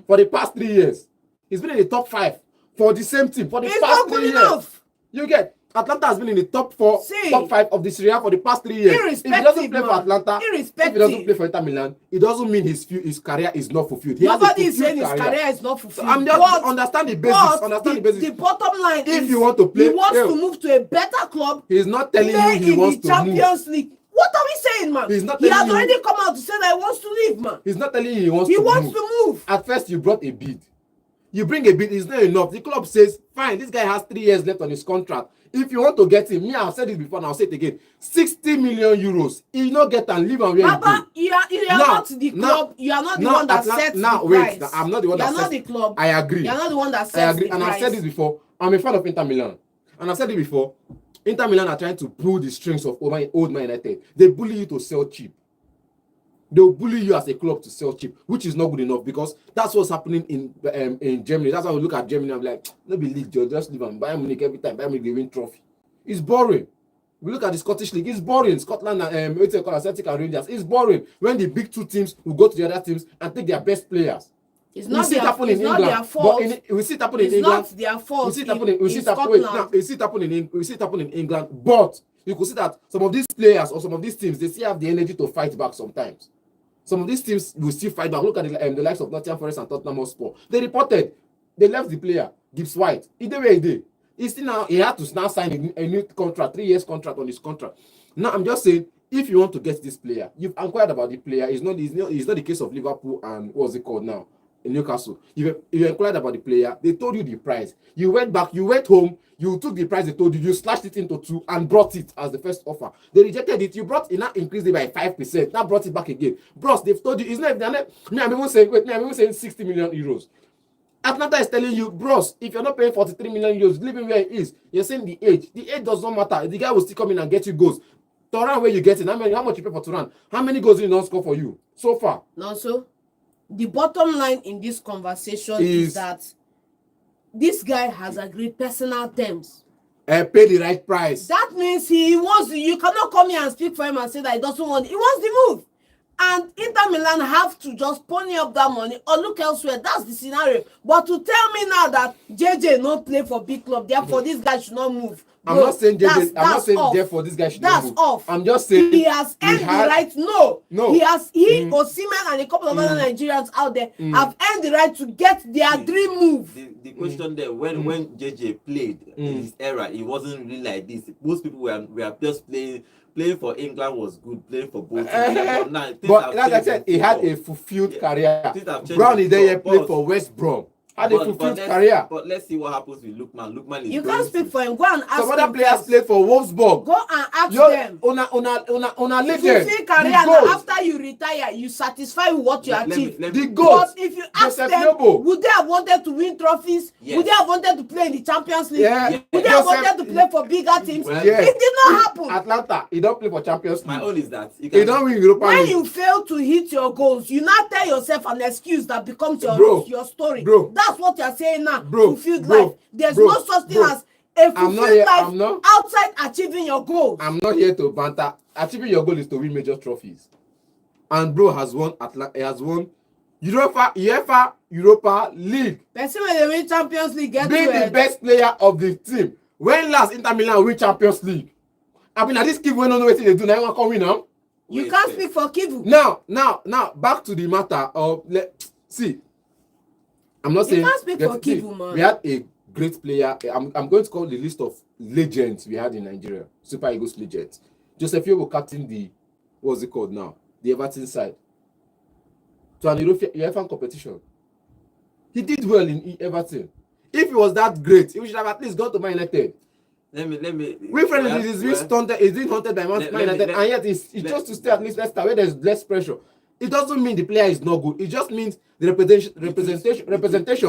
for the past 3 years. He's been in the top 5 for the same team for the past 3 years. Enough. You get Atlanta has been in the top 4, top 5 of the Serie A for the past 3 years. If he doesn't play for Atlanta, if he doesn't play for Inter Milan, it doesn't mean his career is not fulfilled. Nobody is saying his career is not fulfilled. So I'm just understand the basics. The bottom line if is you want to play, he wants to move to a better club. He's not telling you he wants to move. Champions League. What are we saying, man? He has already come out to say that he wants to leave, man. He's not telling you he wants to move. At first, you brought a bid. You bring a bid, it's not enough. The club says, fine, this guy has 3 years left on his contract. If you want to get him, I've said it before and I'll say it again. 60 million euros. He not get and leave and where Baba, you are not the club. You are not the one that sets the price. I'm not the one that sets. You are not the club. I agree. You are not the one that sets I agree. the And price. I've said this before. I'm a fan of Inter Milan. And I've said it before. Inter Milan are trying to pull the strings of old Man United. They bully you to sell cheap. They'll bully you as a club to sell cheap, which is not good enough because that's what's happening in Germany. That's how we look at Germany. I'm like, no be league, just leave and Bayern Munich every time. Bayern Munich they win trophy. It's boring. We look at the Scottish League. It's boring. Scotland and Celtic and Rangers. It's boring when the big 2 teams will go to the other teams and take their best players. It's not their fault. We see it happen in England. It's not their fault. We see it happen in England. But you could see that some of these players or some of these teams, they still have the energy to fight back sometimes. Some of these teams will still fight back. Look at the likes of Nottingham Forest and Tottenham Hotspur. They reported they left the player, Gibbs White. He did where he did. He had to now sign a new contract, 3 years contract on his contract. Now I'm just saying, if you want to get this player, you've inquired about the player. It's not the case of Liverpool and what's it called now? In Newcastle. You inquired about the player, they told you the price. You went back, you went home, you took the price they told you, you slashed it into 2 and brought it as the first offer. They rejected it, you brought it, now increased it by 5%, now brought it back again. Bros, they've told you, it's not, I'm even saying 60 million euros. Atlanta is telling you, bros, if you're not paying 43 million euros, leave him where he is. You're saying the age. The age does not matter. The guy will still come in and get you goals. Turan, where you get it, how much you pay for Turan? How many goals did he not score for you so far? No, so the bottom line in this conversation is that this guy has agreed personal terms. Pay the right price. That means he wants to, you cannot come here and speak for him and say that he doesn't want, he wants the move. And Inter Milan have to just pony up that money or look elsewhere. That's the scenario. But to tell me now that JJ not play for big club, therefore this guy should not move. I'm not saying JJ. I'm not saying off. therefore this guy should not move. That's off. I'm just saying he has earned the right. No. He has. Osimhen and a couple of other Nigerians out there have earned the right to get their dream move. The question there, when JJ played in his era, it wasn't really like this. Most people were just playing for England was good, playing for both. But like I said, he had a fulfilled career. Brown is there played for West Brom. Had a fulfilled career. But let's see what happens with Lookman. Lookman is you can't speak for him. Go and ask some other players played for Wolfsburg. Go and ask them. Una legend. Fulfill career now. After you retire, you satisfy with what you achieve. The goals. But if you ask them, would they have wanted to win trophies? Yes. Would they have wanted to play in the Champions League? Yeah. Would they have wanted to play for bigger teams? Well, it did not happen. Atlanta, he don't play for Champions League. My own is that he don't win Europa League. When you fail to hit your goals, you now tell yourself an excuse that becomes your story. That's what you're saying now. Fulfilled life. There's no such thing as a fulfilled life outside achieving your goals. I'm not here to banter. Achieving your goal is to win major trophies. And bro has won He has won UEFA Europa League. Person when they win Champions League, get being the best player of the team. When last Inter Milan win Champions League? I mean, this kid when don't know what they do now. Everyone come win now. You can't speak for Kivu. Now, back to the matter of see. I'm not saying you can't speak for Kivu, man. We had a great player. I'm going to call the list of legends we had in Nigeria. Super Eagles legends. Joseph Yobo captain the what's it called now? The Everton side. To an UEFA competition. He did well in Everton. If he was that great, he should have at least gone to Man United. Let me. Wilfred is being haunted by Man United, and yet he chose to stay at least Leicester where there's less pressure. It doesn't mean the player is not good. It just means the representation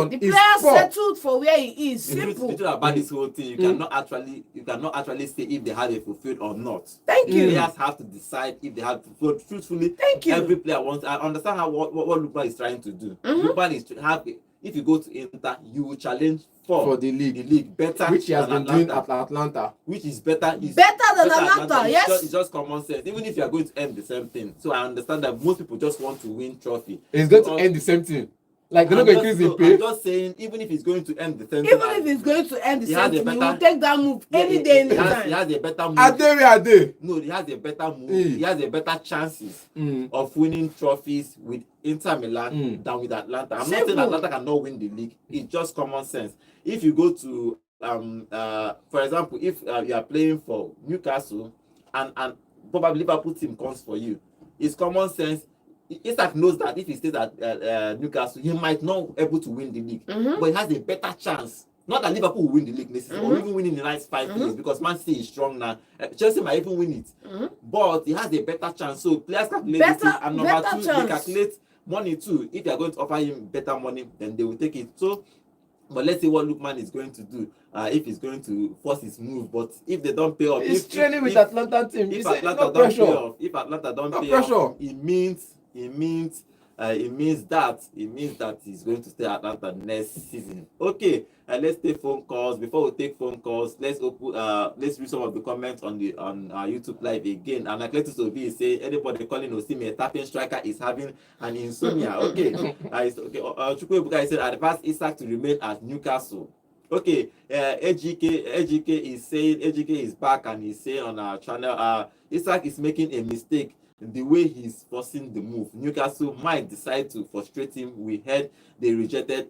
the is player poor. settled for where he is. Simple. The truth about this whole thing, you cannot actually say if they had a fulfilled or not. Thank you. Players have to decide if they have fulfilled. Truthfully, thank you. Every player wants. I understand what Lookman is trying to do. Lookman is to have. If you go to Inter, you will challenge for the league. The league better, which he has been doing at Atlanta. Which is better. Better than Atlanta. Yes. It's just common sense. Even if you are going to end the same thing, so I understand that most people just want to win trophy. It's going to end the same thing. Like they're not going to increase the pay. I'm just saying, even if it's going to end the same thing. Even if it's going to end the same thing, you will take that move any day, any time. He has a better move. Are they? No, he has a better move. He has a better chances of winning trophies with Inter Milan than with Atlanta. I'm not saying Atlanta cannot win the league. It's just common sense. If you go to for example, if you are playing for Newcastle and probably Liverpool team comes for you, it's common sense. Isak knows that if he stays at Newcastle, he might not be able to win the league, but he has a better chance. Not that Liverpool will win the league necessarily, or even win in the next 5 years, because Man City is strong now. Chelsea might even win it, but he has a better chance. So players calculate it, and number two, they calculate money too. If they are going to offer him better money, then they will take it. So, but let's see what Lookman is going to do. If he's going to force his move, but if they don't pay off, he's training with Atlanta team. If Atlanta don't pay off, it means that he's going to stay at Atlanta next season. Okay, let's take phone calls. Before we take phone calls, let's read some of the comments on our YouTube live again. And Athletic Sobi is saying anybody calling Osimhen a tapping striker is having an insomnia. Okay, Chukwu said advise Isak to remain at Newcastle. Okay, AGK is saying AGK is back and he's saying on our channel Isak is making a mistake. The way he's forcing the move, Newcastle might decide to frustrate him. We heard they rejected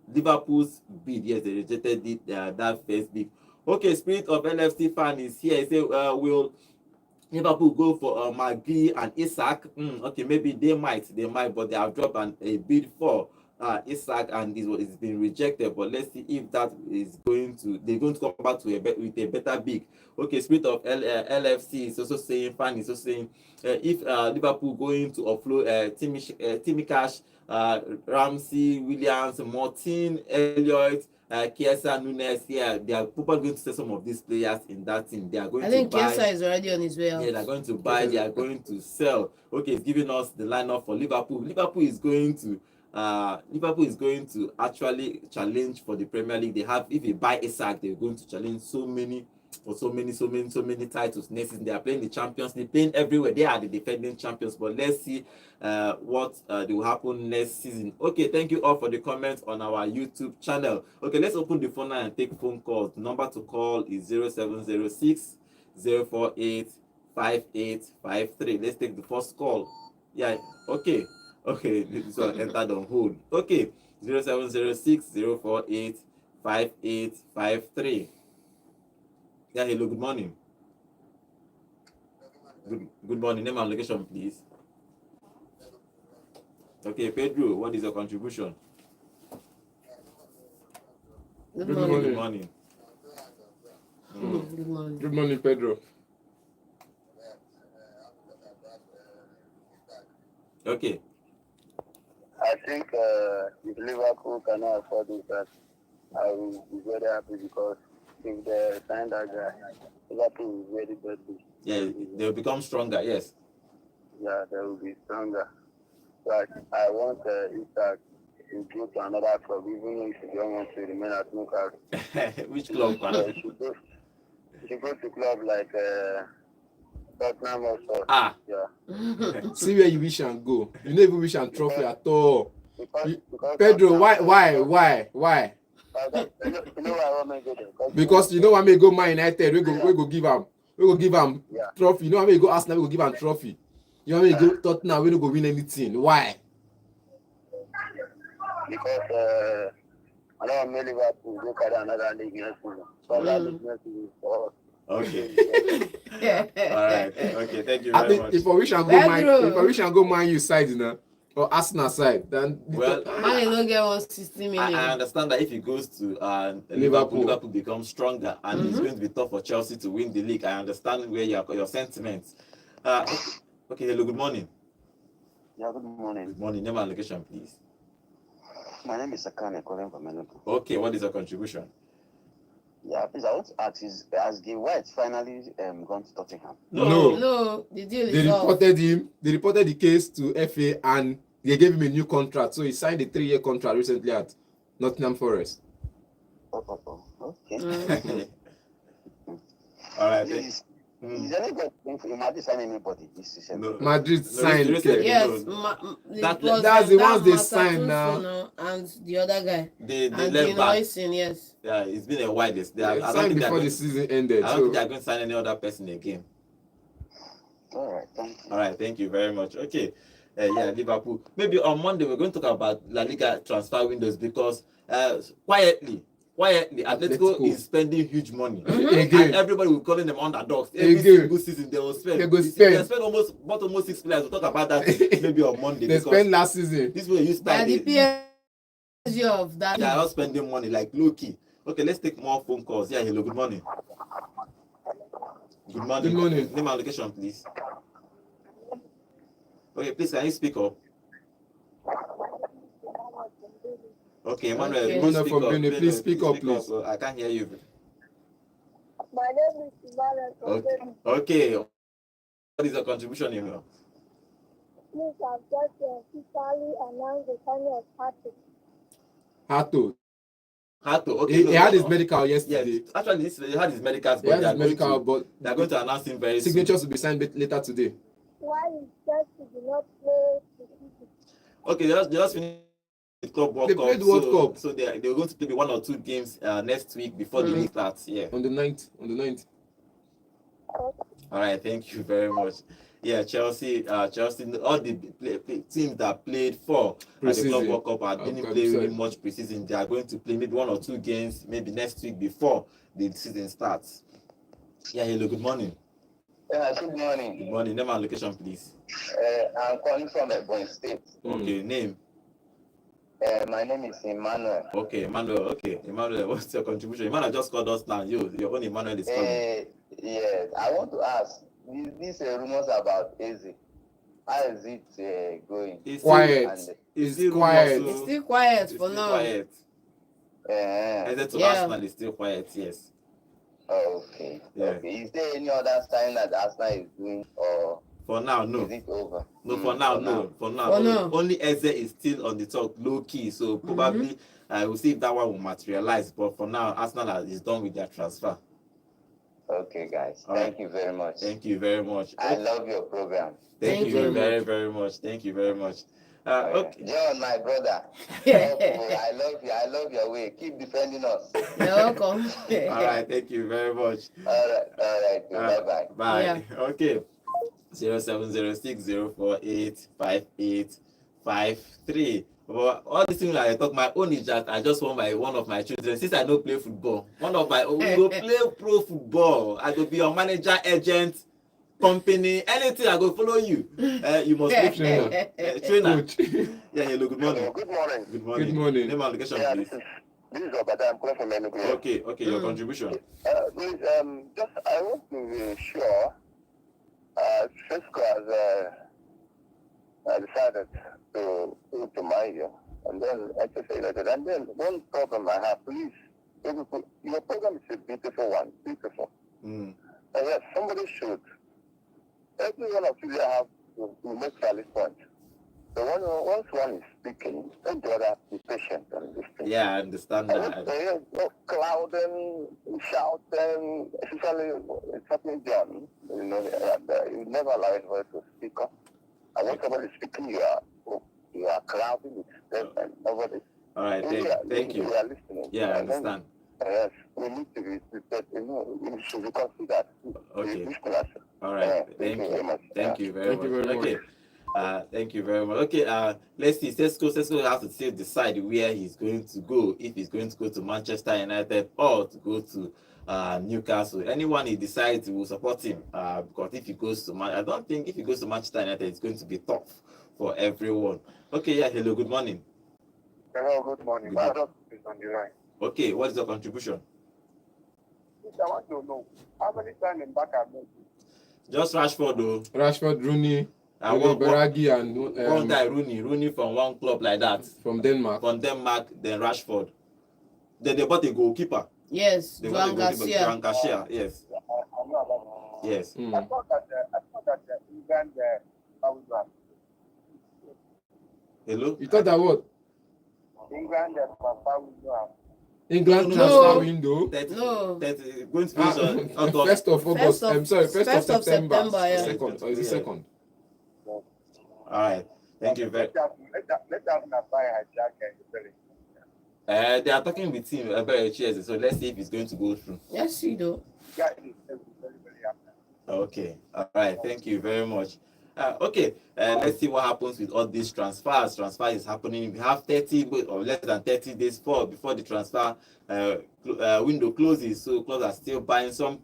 Liverpool's bid. Yes, they rejected that first bid. Okay, Spirit of LFC fan is here. He said, will Liverpool go for McGee and Isak? Okay, maybe they might, but they have dropped a bid for Isak, and it's been rejected. But let's see if that is they're going to come back with a better bid. Okay, Spirit of LFC is also saying, fan is also saying, if Liverpool going to offload Timmy Cash, Ramsey, Williams, Martin, Elliott, Chiesa, Nunes, they are probably going to sell some of these players in that team. They are going to buy. I think Chiesa is already on his way out. Yeah, they're going to buy, they are going to sell. Okay, it's giving us the lineup for Liverpool. Liverpool is going to Liverpool is going to actually challenge for the Premier League. They have, if they buy isak, they're going to challenge so many titles next season. They are playing the Champions League, playing everywhere. They are the defending champions, but let's see what will happen next season. Okay, thank you all for the comments on our YouTube channel. Okay, let's open the phone line and take phone calls. The number to call is 0706 048 5853. Let's take the first call. Yeah, okay, this one entered on hold. Okay, 0706 048 5853. Yeah, hello, good morning. Good morning. Name and location, please. Okay, Pedro, what is your contribution? Good Good morning. Good morning. Good morning. Good morning, Pedro. Okay. I think if Liverpool cannot afford it, that I will be very happy because if they sign that guy, Liverpool is very badly. Yeah, they'll become stronger. Yes. Yeah, they will be stronger. But I want Isak to go to another club, even if he don't want to remain at Newcastle. Which club? He should go to club like Tottenham or so. Yeah. See where you wish and go. You don't even wish and trophy at all. Because Pedro, why? You know why I want to go there? Because you know why me go Man United, we go give him Yeah. trophy. You know why me go Arsenal, we go give him trophy. You know why me go Tottenham, we don't go win anything. Why? Because I don't want Liverpool to carry another league next season. So that league next season for us. Okay. All right. Okay. Thank you I very think much. if I wish I go Man U side, you know, or Arsenal side, then Well, Man, you don't get 160 million. I understand that if he goes to Liverpool becomes stronger, and it's going to be tough for Chelsea to win the league. I understand where your sentiments. Okay. Hello. Good morning. Yeah, good morning. Good morning. Name and location, please. My name is Sakane, calling from Liverpool. Okay. What is your contribution? Yeah, please, I want to ask, has the White finally gone to Tottenham? No, the deal they is off. reported the case to FA and they gave him a new contract. So he signed a 3-year contract recently at Nottingham Forest. Okay. All right. Is anybody imagine signing anybody this season? No. Madrid signed. recently, Yes, no. That's the ones they signed now. Matatuso and the other guy. They And left back. Hoyson, yes. Yeah, it's been a while. They I don't signed think before the season ended. I don't think they're going to sign any other person again. All right, thank you. All right, thank you very much. Okay, yeah, Liverpool. Maybe on Monday we're going to talk about La Liga transfer windows because quietly, Atletico is spending huge money. Again. And everybody will calling them underdogs. Every single season they will spend. They spend almost 6 players. We'll talk about that maybe on Monday. They spent last season. This way you start. The PSG of that. They are not spending money like low key. Okay, let's take more phone calls. Yeah, hello, good morning. Good morning. Good morning. Name and location, please. Okay, please, can you speak up? Okay, Emmanuel, Okay. Emmanuel from Benin, please speak up, please. I can't hear you. My name is Emmanuel from Benin. Okay. What is your contribution, Emmanuel? Please, I've just officially announced the signing of Hato. Hato, okay. He had his medical yesterday. Yes, actually, he had his medicals, He had his medical, but they're going to announce him very soon. signatures will be signed later today. Why is Chelsea do not play the season? Okay, they just finished the Club World They Cup. played World Cup. So they're going to play 1 or 2 games next week before the league starts. Yeah. On the 9th. All right, thank you very much. Yeah, Chelsea, all the teams that played for the Club World Cup didn't play really much preseason. They are going to play maybe 1 or 2 games, maybe next week before the season starts. Yeah, hello, good morning. Yeah, good morning. Good morning. Name and location, please. I'm calling from Ebonyi State. Okay, name. My name is Emmanuel. Okay, Emmanuel. Okay, Emmanuel, what's your contribution? Emmanuel just called us now. Your own Emmanuel is coming. Yes, I want to ask, these rumors about Eze, how is it going? It's Quiet. It's quiet. It's still quiet for now. Quiet. Uh, To Arsenal is still quiet, yes. okay. Yeah. Okay. Is there any other sign that Arsenal is doing, or For now, no. Is it over? No, for now, no. For now, For now. only Eze is still on the top, low key. So probably we'll see if that one will materialize. But for now, Arsenal is done with their transfer. Okay, guys. All Thank right. you very much. Thank you very much. I love your program. Thank you you. very, very much. Thank you very much. Okay. John, my brother. I love you. I love your way. Keep defending us. You're welcome. All right. Thank you very much. All right. Bye-bye. Bye. Yeah. Okay. 0706048583. But all these things that I talk, my own is that I just want one of my children. Since I don't play football, one of my own will play pro football. I will be your manager, agent, company, anything. I go follow you. You must be trainer. Trainer. Coach. Yeah, hello. Good morning. Good morning. Good morning. Good morning. Name and location, Yeah, please. this is Obada. I'm calling from Enugu. Okay. Your contribution. Please, just I want to be sure. Sesko has decided to mind you, and then Manchester United. And then one problem I have, please, your program is a beautiful one, beautiful. And yes, somebody should. Every one of you have to make valid points. So once one is speaking, let the other be patient and listen. Yeah, I understand that. No clouding, shouting, especially it's happening, John. You never allow anybody to speak up. And when somebody is speaking, you are clouding it. And nobody. All right, thank you. We are listening. Yeah, I understand. Yes, we need to be prepared. We should be considered. Okay. All right, thank you. Very much. Thank you very much. Okay. Thank you very much. Okay, let's see. Sesko has to still decide where he's going to go. If he's going to go to Manchester United or to go to Newcastle. Anyone he decides will support him. Because if he goes to I don't think if he goes to Manchester United, it's going to be tough for everyone. Okay, yeah. Hello. Good morning. Hello. Good morning. Good morning. Is on the line. Okay, what is your contribution? I want to know how many times in back are made. Just Rashford, though. Rashford, Rooney, Beragi, and one guy, Rooney from one club like that. From Denmark. Then Rashford. Then they bought a goalkeeper. Yes, They Joao bought a goalkeeper, Garcia. Joao Garcia, yes. I know about that. Yes. I thought that England Hello? You thought that what? England England No. transfer window. No. Going to finish on 1st of August. I'm sorry, 1st of September. Yeah. Second, or is it second? All right. Thank you very much. Let us not buy Xhaka and felix. They are talking with him about Chelsea, so let's see if it's going to go through. Yes, you do. Yeah, it is very happy. Okay. All right. Thank you very much. Okay. Let's see what happens with all these transfers. Transfer is happening. We have 30 or less than 30 days before the transfer window closes. So clubs are still buying. Some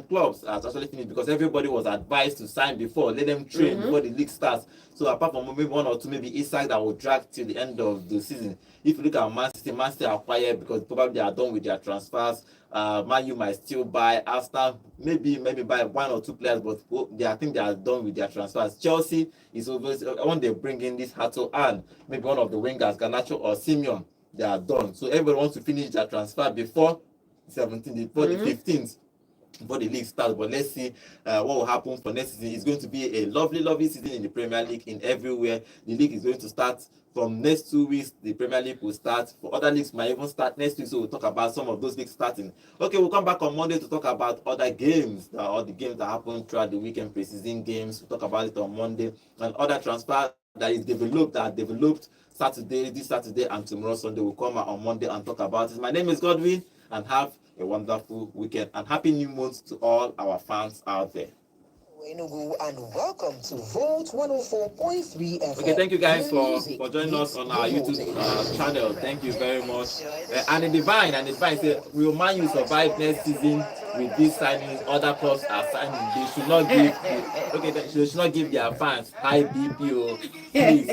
clubs are actually finished because everybody was advised to sign before. Let them train before the league starts. So apart from maybe one or two, maybe isak that will drag till the end of the season. If you look at Man City are quiet because probably they are done with their transfers. Man U might still buy. Arsenal maybe buy one or two players, but I think they are done with their transfers. Chelsea is over. When they bring in this Hato and maybe one of the wingers, Garnacho or Simeon, they are done. So everybody wants to finish their transfer before the 15th. Before the league starts, but let's see what will happen for next season. It's going to be a lovely season in the Premier League in everywhere. The league is going to start from next 2 weeks. The Premier League will start. For other leagues might even start next week, so we'll talk about some of those leagues starting. Okay, we'll come back on Monday to talk about other games, all the games that happen throughout the weekend, preseason games. We'll talk about it on Monday, and other transfer that is developed Saturday, this Saturday, and tomorrow Sunday. We'll come out on Monday and talk about it. My name is Godwin, and have a wonderful weekend and happy new month to all our fans out there. Enugu, and welcome to Volt 104.3 FM. Okay, thank you guys for joining us on our YouTube channel. Thank you very much. And the divine say, will Man U survive next season with these signings? Other clubs are signing. They should not give their fans high BP. Please,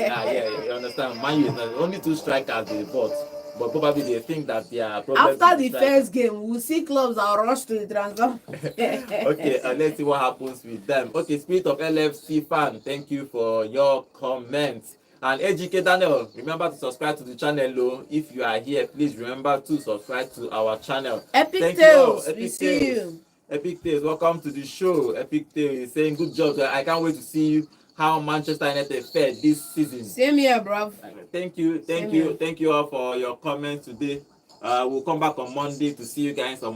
you understand? Man U is not only 2 strikers they bought. But probably they think that they are after the first game, we'll see clubs that rush to the transfer. Okay, let's see what happens with them. Okay, Spirit of LFC fan, thank you for your comments. And AGK Daniel, remember to subscribe to the channel. If you are here, please remember to subscribe to our channel. Epic Tales, we see you. Epic Tales, welcome to the show. Epic Tales is saying good job. I can't wait to see you how Manchester United fared this season. Same here, bro. Thank you, thank you all for your comments today. We'll come back on Monday to see you guys on